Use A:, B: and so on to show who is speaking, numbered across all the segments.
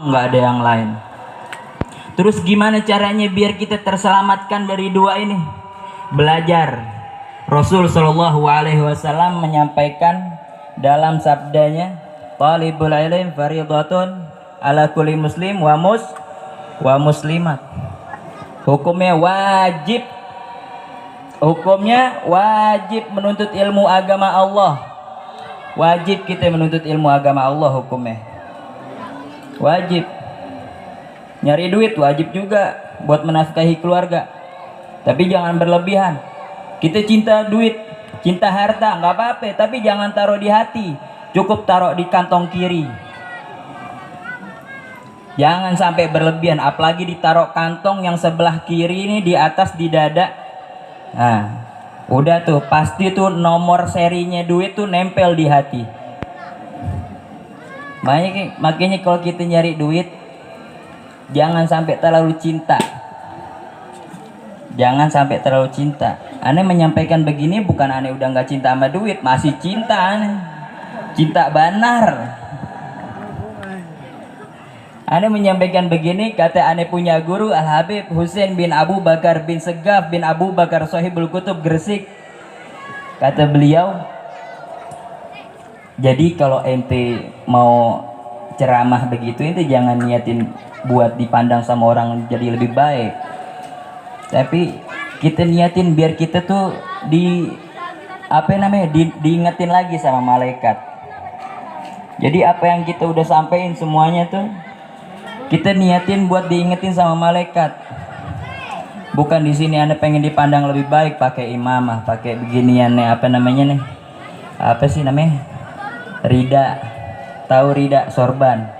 A: nggak ada yang lain. Terus gimana caranya biar kita terselamatkan dari dua ini? Belajar. Rasul Shallallahu Alaihi Wasallam menyampaikan dalam sabdanya, talibul ilm fardhatun ala kulli muslim wa muslimat. Hukumnya wajib. Hukumnya wajib menuntut ilmu agama Allah. Wajib kita menuntut ilmu agama Allah, hukumnya wajib. Nyari duit wajib juga buat menafkahi keluarga, tapi jangan berlebihan. Kita cinta duit, cinta harta, nggak apa-apa, tapi jangan taruh di hati, cukup taruh di kantong kiri. Jangan sampai berlebihan, apalagi ditaruh kantong yang sebelah kiri ini di atas di dada. Nah, udah tuh pasti tuh nomor serinya duit tuh nempel di hati. Makanya kalau kita nyari duit, jangan sampai terlalu cinta. Jangan sampai terlalu cinta. Aneh menyampaikan begini bukan aneh udah nggak cinta sama duit, masih cinta aneh. Cinta banar. Aneh menyampaikan begini, kata aneh punya guru Al-Habib Husain bin Abu Bakar bin Segaf bin Abu Bakar Sohibul Kutub Gresik. Kata beliau, jadi kalau ente mau ceramah begitu, ente jangan niatin buat dipandang sama orang jadi lebih baik, tapi kita niatin biar kita tuh diingetin lagi sama malaikat. Jadi apa yang kita udah sampein semuanya tuh kita niatin buat diingetin sama malaikat. Bukan di sini Anda pengen dipandang lebih baik pakai imamah, pakai beginian nih, apa namanya nih? Apa sih namanya? Rida. Tahu rida sorban.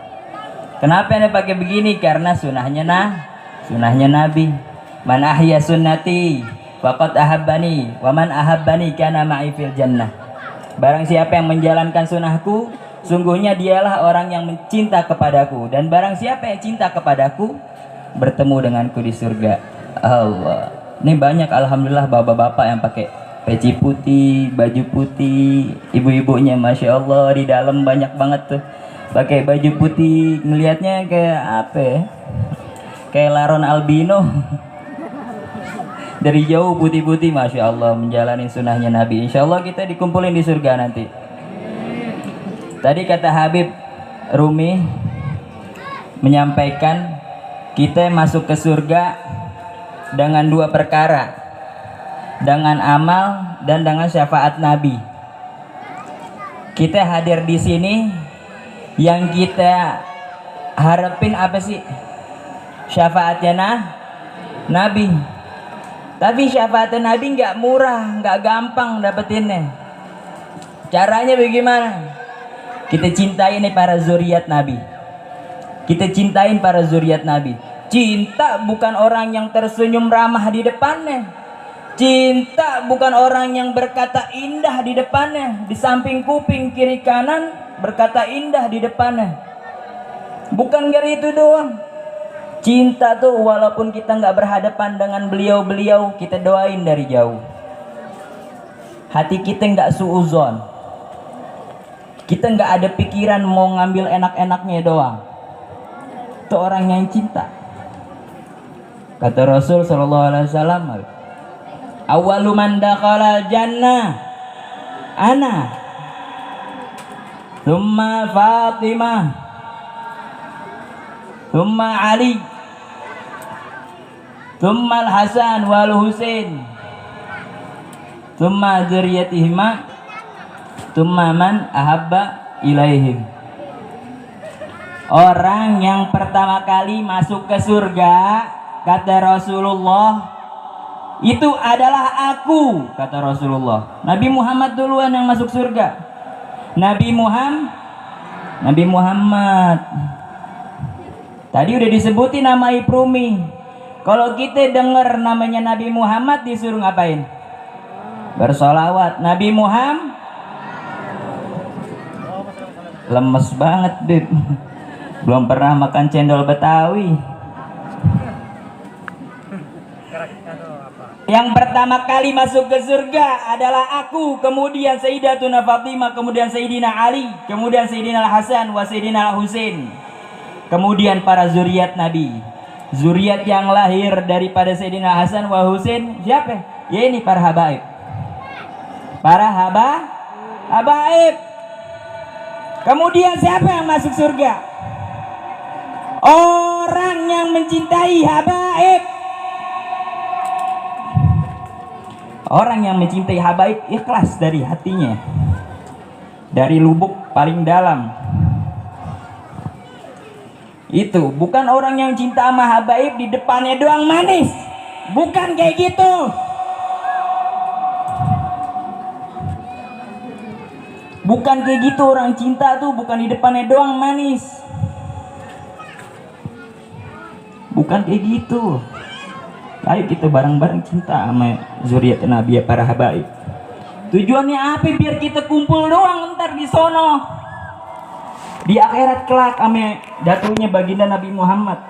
A: Kenapa Anda pakai begini? Karena sunahnya Nabi. Man ahya sunnati faqad ahabbani wa man ahabbani kana ma'i fil jannah. Barang siapa yang menjalankan sunahku, sungguhnya dialah orang yang mencinta kepadaku, dan barang siapa yang cinta kepadaku bertemu denganku di surga. Allah, ini banyak alhamdulillah bapak-bapak yang pakai peci putih, baju putih, ibu-ibunya masya Allah di dalam banyak banget tuh pakai baju putih, ngelihatnya kayak apa ya? Kayak laron albino. Dari jauh putih-putih, masya Allah menjalani sunnahnya Nabi. Insya Allah kita dikumpulin di surga nanti. Tadi kata Habib Rumi menyampaikan kita masuk ke surga dengan dua perkara, dengan amal dan dengan syafaat Nabi. Kita hadir di sini, yang kita harapin apa sih? Syafaatnya Nabi. Tapi syafaatnya Nabi nggak murah, nggak gampang dapetinnya. Caranya bagaimana? Kita cintai nih para zuriat Nabi. Kita cintain para zuriat Nabi. Cinta bukan orang yang tersenyum ramah di depannya. Cinta bukan orang yang berkata indah di depannya, di samping kuping kiri kanan berkata indah di depannya. Bukan dari itu doang. Cinta tuh walaupun kita nggak berhadapan dengan beliau-beliau, kita doain dari jauh. Hati kita nggak suuzon. Kita nggak ada pikiran mau ngambil enak-enaknya doang. Itu orang yang cinta. Kata Rasul Shallallahu Alaihi Wasallam, awalu man dakhala jannah ana, thumma Fatimah, thumma Ali, thumma Al-Hasan wal Husain, thumma dzurriyyatihima, thumma man ahabba ilaihim. Orang yang pertama kali masuk ke surga, kata Rasulullah, itu adalah aku, kata Rasulullah. Nabi Muhammad duluan yang masuk surga. Nabi Muhammad. Tadi udah disebutin nama Iprumi. Kalau kita dengar namanya Nabi Muhammad disuruh ngapain? Bersolawat. Nabi Muhammad. Lemes banget, Bib. Belum pernah makan cendol Betawi. Yang pertama kali masuk ke surga adalah aku, kemudian Sayyidatuna Fatimah, kemudian Sayyidina Ali, kemudian Sayyidina Al-Hasan wa Sayyidina Al-Husain. Kemudian para zuriat Nabi, zuriat yang lahir daripada Sayyidina Hasan wa Husain, siapa? Ya ini para habaib. Para habaib. Kemudian siapa yang masuk surga? Orang yang mencintai habaib. Orang yang mencintai habaib ikhlas dari hatinya, dari lubuk paling dalam. Itu bukan orang yang cinta sama habaib di depannya doang manis. Bukan kayak gitu. Bukan kayak gitu orang cinta tuh, bukan di depannya doang manis. Bukan kayak gitu. Ayo kita bareng-bareng cinta sama zuriat Nabi, para habaib. Tujuannya apa? Biar kita kumpul doang ntar di sono, di akhirat kelak sama datunya baginda Nabi Muhammad.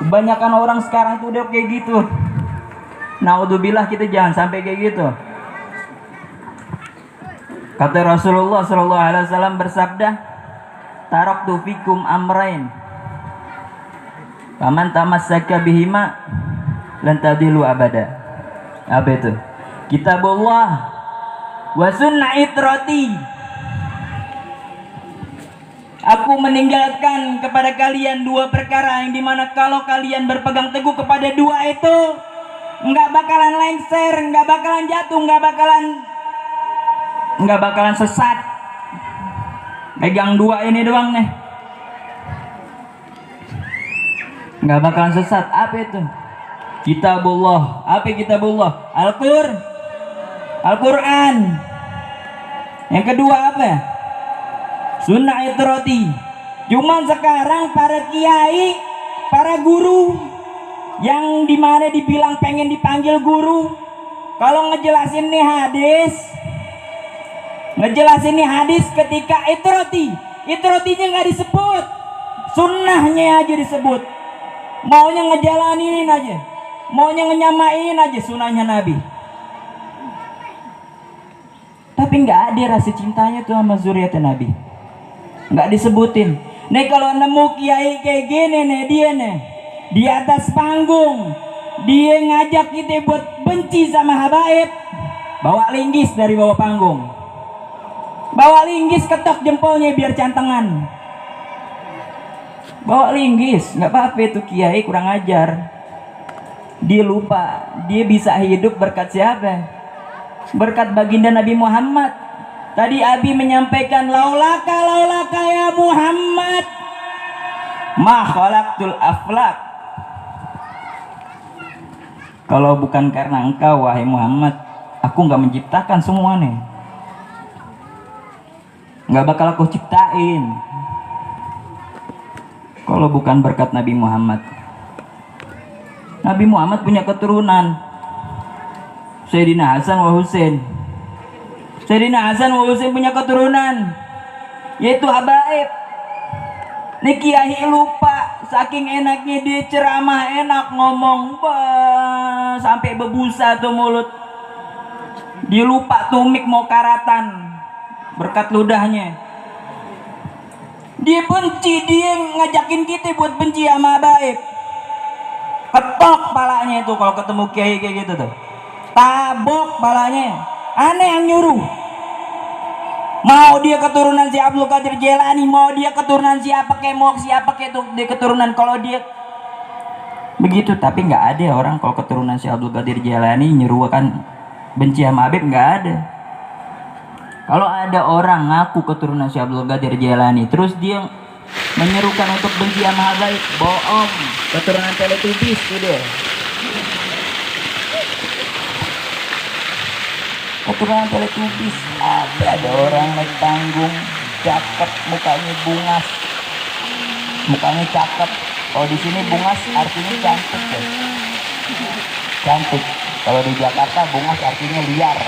A: Kebanyakan orang sekarang tuh udah kayak gitu. Naudzubillah, kita jangan sampai kayak gitu. Kata Rasulullah SAW bersabda, taraktu fikum amrain faman tamassaka bihima lan tadilu abada. Apa itu? Kitabullah wa sunnah itrati. Aku meninggalkan kepada kalian dua perkara yang dimana kalau kalian berpegang teguh kepada dua itu, nggak bakalan lengser, nggak bakalan jatuh, nggak bakalan sesat. Pegang dua ini doang nih, nggak bakalan sesat. Apa itu? Kitabullah. Apa kitabullah? Al-Quran. Yang kedua apa? Sunnah itrati. Cuman sekarang para kiai, para guru yang dimana dibilang pengen dipanggil guru, kalau ngejelasin nih hadis ketika itrotinya nggak disebut, sunnahnya aja disebut. Maunya ngejalanin aja, maunya ngenyamain aja sunnahnya Nabi, tapi nggak ada rasa cintanya tuh sama zuriat Nabi, nggak disebutin. Nih kalau nemu kiai kayak gini nih, dia nih di atas panggung dia ngajak kita buat benci sama habaib, bawa linggis dari bawah panggung, bawa linggis, ketok jempolnya biar cantengan. Bawa linggis, nggak apa-apa itu kiai kurang ajar. Dia lupa, dia bisa hidup berkat siapa? Berkat baginda Nabi Muhammad. Tadi Abi menyampaikan laulaka ya Muhammad ma khalaqtul aflak. Kalau bukan karena engkau wahai Muhammad, aku nggak menciptakan semua nih. Nggak bakal aku ciptain kalau bukan berkat Nabi Muhammad. Nabi Muhammad punya keturunan Sayyidina Hasan wa Husain. Sayyidina Hasan wa Husain punya keturunan yaitu habaib. Nih kiai lupa, saking enaknya dia ceramah, enak ngomong, sampai bebusa tuh mulut. Dia lupa tumik mau karatan berkat ludahnya. Dia benci, dia ngajakin kita buat benci sama habaib. Ketok palanya itu kalau ketemu kiai kayak gitu tuh, tabok palanya. Aneh yang nyuruh. Mau dia keturunan si Abdul Qadir Jailani, mau dia keturunan siapa kayak, mau siapa kayak tuh dia keturunan, kalau dia begitu. Tapi nggak ada orang kalau keturunan si Abdul Qadir Jailani nyuruh kan benci sama Habib, nggak ada. Kalau ada orang ngaku keturunan si Abdul Qadir Jailani terus dia menyerukan untuk benci sama Habib, bohong. Keturunan Teletubbies tuh dia. Keturunan Teletubbies. Ada orang naik panggung cakep, mukanya bungas, mukanya cakep. Kalau di sini bungas artinya cantik ya. Cantik. Kalau di Jakarta bungas artinya liar.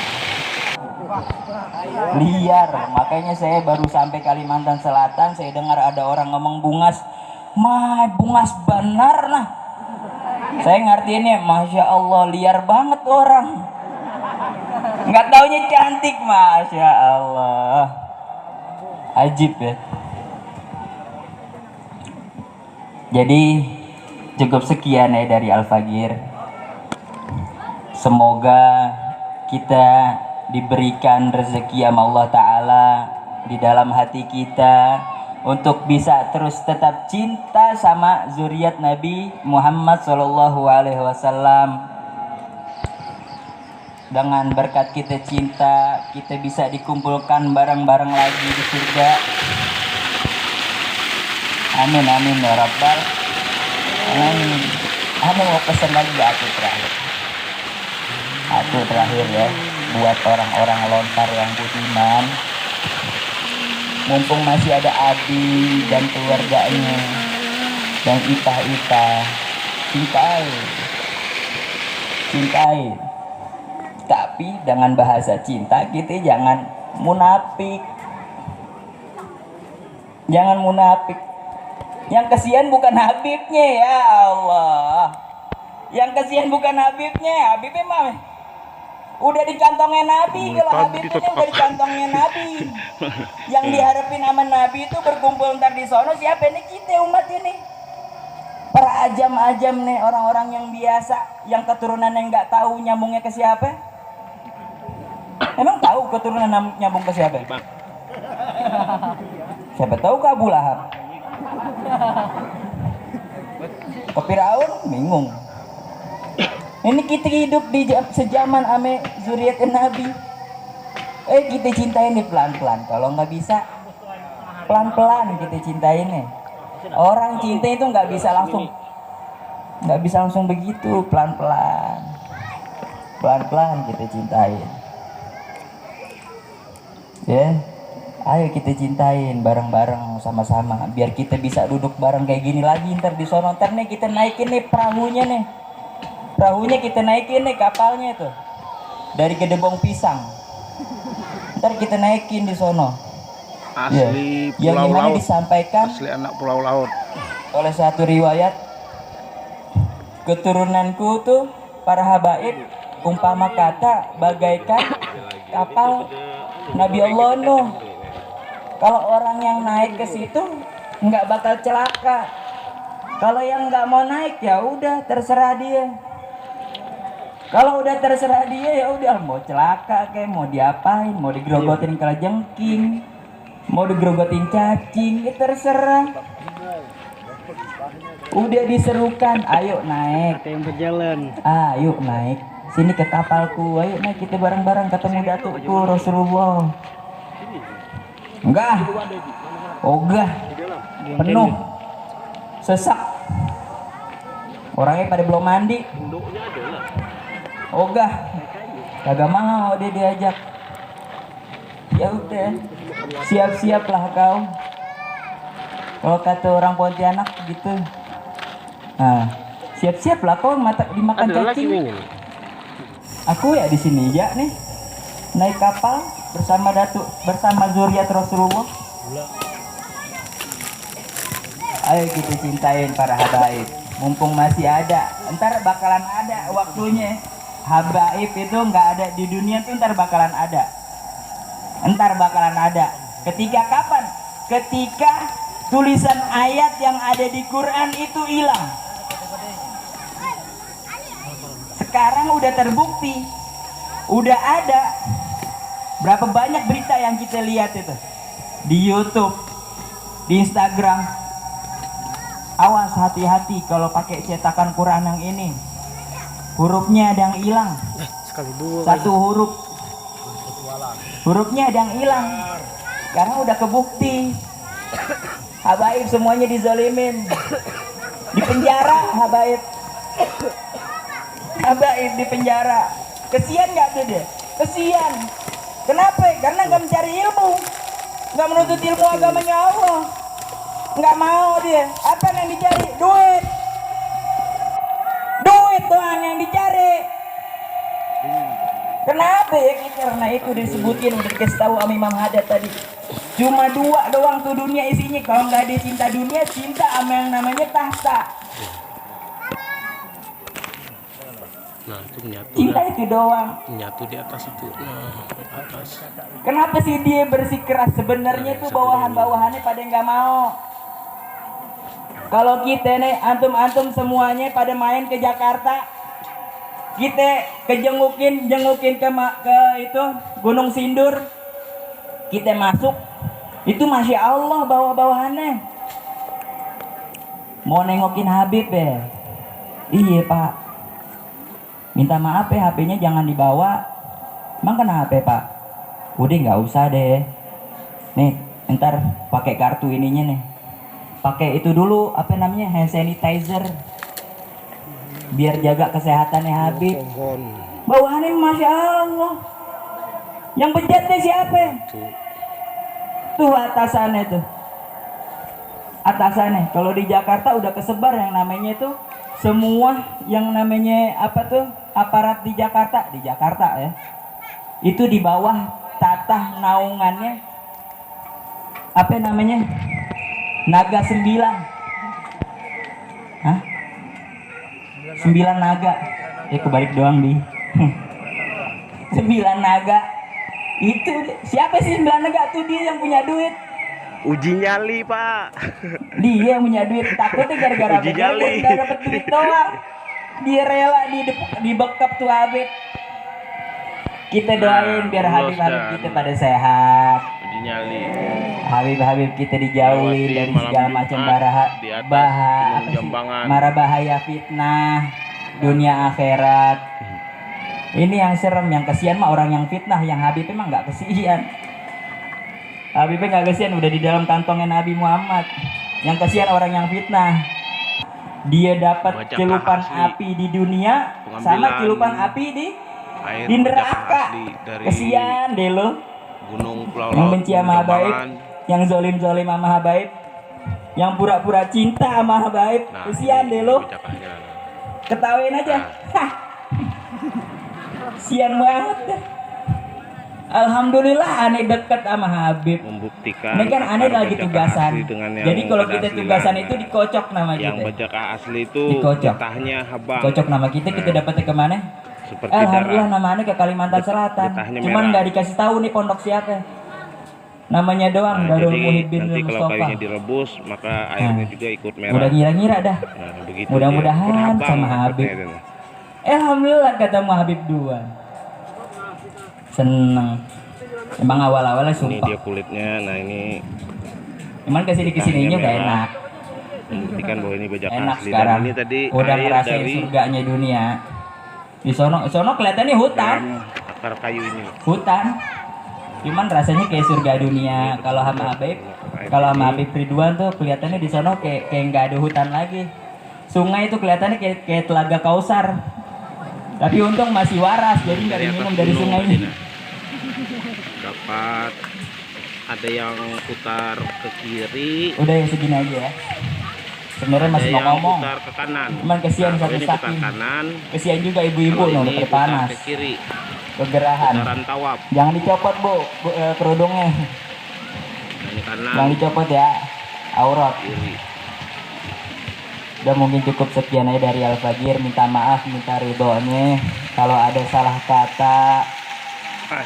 A: Liar. Makanya saya baru sampai Kalimantan Selatan, saya dengar ada orang ngomong bungas, bungas benar nah. Saya ngertiinnya, masya Allah liar banget orang. Nggak taunya cantik, masya Allah. Ajib ya. Jadi cukup sekian ya dari Al-Fagir. Semoga kita diberikan rezeki sama Allah Ta'ala di dalam hati kita untuk bisa terus tetap cinta sama zuriat Nabi Muhammad SAW. Dengan berkat kita cinta, kita bisa dikumpulkan bareng-bareng lagi di surga. Amin amin ya Rabbal alamin. Anu mau pesan lagi aku terakhir ya, buat orang-orang lontar yang budiman, mumpung masih ada Abi dan keluarganya dan Ita, cintai. Tapi dengan bahasa cinta kita jangan munafik. Yang kesian bukan Habibnya, ya Allah. Yang kesian bukan Habibnya. Habibnya mah udah di kantongnya Nabi. Kalau Habibnya udah di kantongnya Nabi. Yang diharapin sama Nabi itu berkumpul ntar di sono siapa nih? Kita umat ini. Para ajam-ajam nih, orang-orang yang biasa, yang keturunan yang nggak tahu nyambungnya ke siapa. Emang tahu keturunan nyambung ke siapa? Siapa tahu ke Abu Lahab. Ke Firaun bingung. Ini kita hidup di sejaman ame zuriat Nabi. Kita cintain nih pelan-pelan. Kalau nggak bisa pelan-pelan kita cintain nih. Orang cinta itu nggak bisa langsung begitu, pelan-pelan kita cintain. Ya, ayo kita cintain bareng-bareng sama-sama, biar kita bisa duduk bareng kayak gini lagi ntar di sono. Ntar nih kita naikin nih perahunya kita naikin nih kapalnya itu dari Gedebong Pisang. Ntar kita naikin di sono.
B: Asli
A: ya. Yang dimana
B: laut.
A: Disampaikan
B: Asli anak pulau laut.
A: Oleh satu riwayat, keturunanku tuh para habaib umpama kata bagaikan kapal Nabi Allah Nuh. Kalau orang yang naik ke situ nggak bakal celaka. Kalau yang nggak mau naik ya udah terserah dia. Kalau udah terserah dia ya udah, mau celaka kayak mau diapain, mau digerogotin kalajengking, mau digerogotin cacing, ya terserah. Udah diserukan, ayo naik.
C: Ada yang berjalan.
A: Ayo naik. Sini ke kapalku, ayo naik kita bareng-bareng ketemu datukku Rasulullah. Enggak, ogah, penuh, sesak. Orangnya pada belum mandi. Ogah, kagak mau dia diajak. Ya udah, siap-siaplah kau. Kalau kata orang Pontianak gitu. Nah, siap-siaplah kau dimakan cacing. Aku ya di sini ya nih, naik kapal bersama zuriat Rasulullah. Ayo kita cintain para habaib, mumpung masih ada. Ntar bakalan ada waktunya. Habaib itu nggak ada di dunia tuh, ntar bakalan ada. Ketika kapan? Ketika tulisan ayat yang ada di Quran itu hilang. Sekarang udah terbukti, udah ada. Berapa banyak berita yang kita lihat itu di YouTube, di Instagram. Awas, hati-hati kalau pakai cetakan Quran yang ini. Hurufnya ada yang hilang. Satu hurufnya ada yang hilang. Karena udah kebukti. Habaib semuanya dizalimin, di penjara. Habaib di penjara. Kesian nggak tuh dia? Kesian. Kenapa? Karena nggak mencari ilmu, nggak menuntut ilmu agamanya Allah. Nggak mau dia. Apa yang dicari? Duit doang yang dicari. Kenapa ya? Karena itu disebutin, udah dikasih tahu sama Imam Haddad tadi. Cuma 2 doang tuh dunia isinya. Kalau nggak ada cinta dunia, cinta sama yang namanya tahta.
B: Nah, itu menyatu.
A: Cinta itu doang.
B: Menyatu di atas itu. Nah, di atas.
A: Kenapa sih dia bersikeras? Sebenarnya tuh bawahan-bawahannya pada nggak mau. Kalau kita nih, antum-antum semuanya pada main ke Jakarta, kita jengukin ke itu Gunung Sindur, kita masuk, itu masya Allah bawa-bawahannya. Mau nengokin Habib ya? Iya pak. Minta maaf ya, HP-nya jangan dibawa. Emang kenapa pak? Udah nggak usah deh. Nih, ntar pakai kartu ininya nih. Pakai itu dulu, apa namanya, hand sanitizer, biar jaga kesehatannya Habib. Bawahannya masya Allah. Yang bejatnya siapa? Tuh atasannya tuh. Atasannya. Kalau di Jakarta udah kesebar yang namanya itu semua yang namanya apa tuh aparat di Jakarta ya. Itu di bawah tatah naungannya apa namanya? Naga 9. Hah? 9 naga. Kebalik doang di. 9 naga. Itu siapa sih 9 naga tuh? Dia yang punya duit.
B: Uji nyali pak.
A: Dia yang punya duit. Takutnya gara-gara nggak dapet duit doang. Dia rela dibekap tuh Habib. Kita doain biar Habib kita pada sehat.
B: Uji nyali.
A: Habib kita dijauhi dari segala macam mara bahaya fitnah dunia akhirat. Ini yang serem, yang kesian mah orang yang fitnah, yang Habib emang nggak kesian. Habibnya nggak kesian, udah di dalam kantongnya Nabi Muhammad. Yang kesian orang yang fitnah. Dia dapat celupan api di dunia sama celupan api di neraka. Kesian deh lo.
B: Gunung Pulau
A: yang benci sama Habaib, yang zolim sama Habaib, yang pura-pura cinta sama Habaib. Nah, kesian deh lo. Ketawain aja. Sian banget. Alhamdulillah aneh deket sama Habib.
B: Membuktikan.
A: Ini kan aneh lagi tugasan. Jadi kalau kita tugasan itu dikocok nama kita.
B: Yang bajaka asli itu getahnya habang.
A: Kocok nama kita dapetnya kemana?
B: Seperti
A: alhamdulillah nama aneh ke Kalimantan Selatan. Cuman nggak dikasih tahu nih pondok siapa. Namanya doang Darul Muhibbin
B: Mustafa. Kalau kayunya direbus maka airnya juga ikut merah.
A: Udah ngira-ngira dah. Mudah-mudahan sama Habib. Alhamdulillah ketemu Habib 2. Seneng. Emang awal-awalnya sumpah.
B: Ini dia kulitnya. Nah ini.
A: Cuman kesini-kesininya gak enak.
B: Buktikan bahwa ini bajak
A: enak
B: asli.
A: Sekarang.
B: Dan ini tadi
A: udah
B: air
A: ngerasain
B: dari
A: surganya dunia. Di sono kelihatannya hutan.
B: Akar kayu ini.
A: Hutan. Cuman rasanya kayak surga dunia. Kalau sama Habib Ridwan tuh kelihatannya di sono kayak nggak ada hutan lagi. Sungai itu kelihatannya kayak telaga Kausar. Tapi untung masih waras, jadi nggak diminum dari sungai ini.
B: Dapat ada yang putar ke kiri.
A: Udah ya segini aja ya. Sebenarnya masih mau ngomong.
B: Putar ke kanan.
A: Cuman kesian satu saking. Kesian juga ibu-ibu udah panas.
B: Ke kiri.
A: Kegerahan.
B: Putaran tawaf.
A: Jangan dicopot kerudungnya. Jangan dicopot ya. Aurat.
B: Kiri.
A: Udah mungkin cukup sekian aja dari Al-Fajir. Minta maaf, minta ridhonya kalau ada salah kata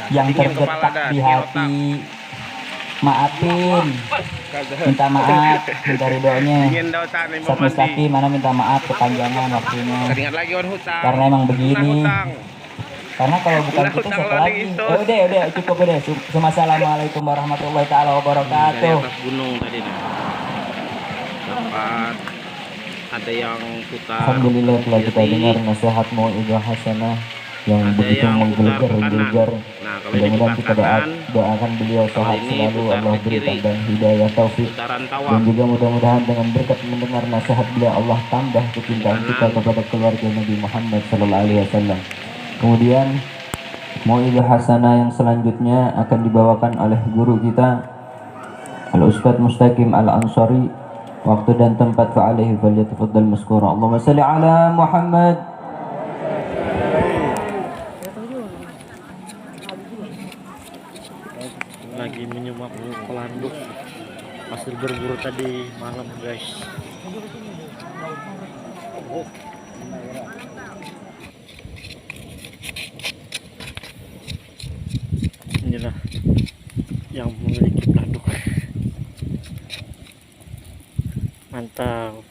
A: yang tergetak di hati. Maafin. Minta maaf, minta ridhonya. Satu mustaqim mana minta maaf kepanjangan waktunya. Karena emang begini. Karena kalau bukan kita siapa lagi? Udah cukup udah. Assalamualaikum warahmatullahi taala wabarakatuh.
B: Dari atas gunung tadi nih. Dapat ada yang putar.
A: Alhamdulillah telah kita dengar nasihat mau'izah hasanah yang begitu menggelegar. Mudah-mudahan kita doakan beliau sehat selalu, Allah berikan dan hidayah taufik. Dan juga mudah-mudahan dengan berkat mendengar nasihat beliau Allah tambah kecintaan kita kepada keluarga Nabi Muhammad SAW. Kemudian mau'izah hasanah yang selanjutnya akan dibawakan oleh guru kita Al-Ustadz Mustaqim Al-Ansari. Waktu dan tempat fa'alaihi falyatafaddal maskura. Allahumma salli ala Muhammad.
C: Lagi menyemak pelanduk hasil berburu tadi malam guys. Mantap.